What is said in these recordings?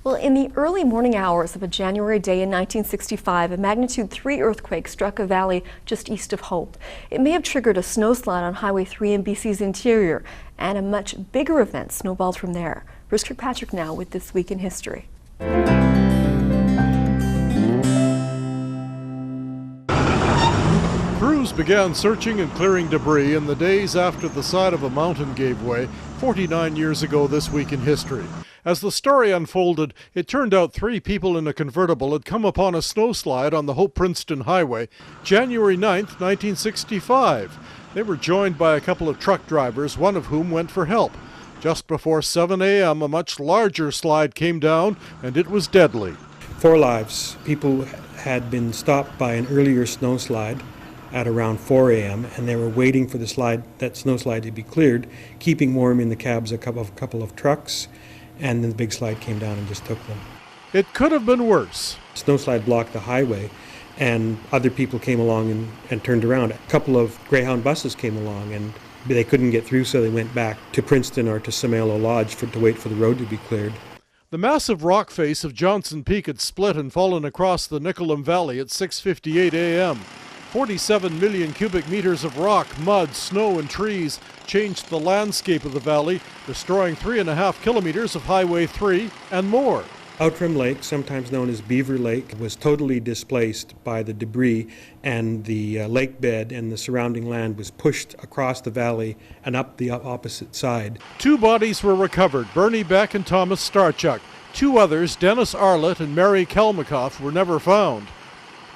Well, in the early morning hours of a January day in 1965, a magnitude 3 earthquake struck a valley just east of Hope. It may have triggered a snowslide on Highway 3 in BC's interior, and a much bigger event snowballed from there. Bruce Kirkpatrick now with This Week in History. Crews began searching and clearing debris in the days after the side of a mountain gave way 49 years ago this week in history. As the story unfolded, it turned out 3 people in a convertible had come upon a snowslide on the Hope-Princeton Highway January 9th, 1965. They were joined by a couple of truck drivers, one of whom went for help. Just before 7 a.m., a much larger slide came down, and it was deadly. 4 lives. People had been stopped by an earlier snowslide at around 4 a.m. and they were waiting for that snowslide to be cleared, keeping warm in the cabs a couple of trucks, and then the big slide came down and just took them. It could have been worse. Snowslide blocked the highway, and other people came along and turned around. A couple of Greyhound buses came along, and they couldn't get through, so they went back to Princeton or to Semello Lodge to wait for the road to be cleared. The massive rock face of Johnson Peak had split and fallen across the Nicolum Valley at 6:58 a.m. 47 million cubic meters of rock, mud, snow, and trees changed the landscape of the valley, destroying 3.5 kilometers of Highway 3 and more. Outram Lake, sometimes known as Beaver Lake, was totally displaced by the debris, and the lake bed and the surrounding land was pushed across the valley and up the opposite side. 2 bodies were recovered, Bernie Beck and Thomas Starchuk. 2 others, Dennis Arlett and Mary Kelmikoff, were never found.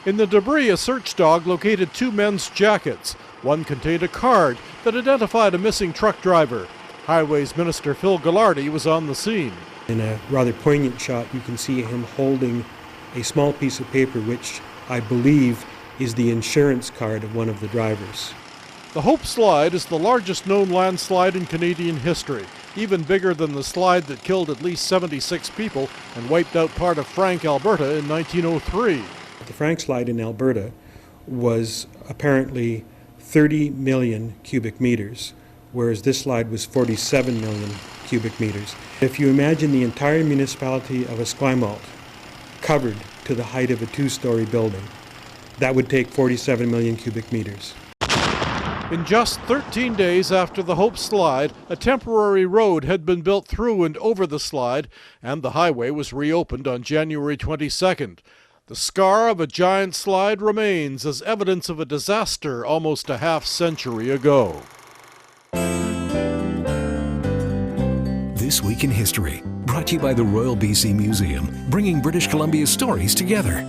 In the debris, a search dog located 2 men's jackets. One contained a card that identified a missing truck driver. Highways Minister Phil Ghilardi was on the scene. In a rather poignant shot, you can see him holding a small piece of paper, which I believe is the insurance card of one of the drivers. The Hope Slide is the largest known landslide in Canadian history, even bigger than the slide that killed at least 76 people and wiped out part of Frank, Alberta in 1903. The Frank slide in Alberta was apparently 30 million cubic meters, whereas this slide was 47 million cubic meters. If you imagine the entire municipality of Esquimalt covered to the height of a 2-story building, that would take 47 million cubic meters. In just 13 days after the Hope Slide, a temporary road had been built through and over the slide, and the highway was reopened on January 22nd. The scar of a giant slide remains as evidence of a disaster almost a half-century ago. This Week in History, brought to you by the Royal BC Museum, bringing British Columbia's stories together.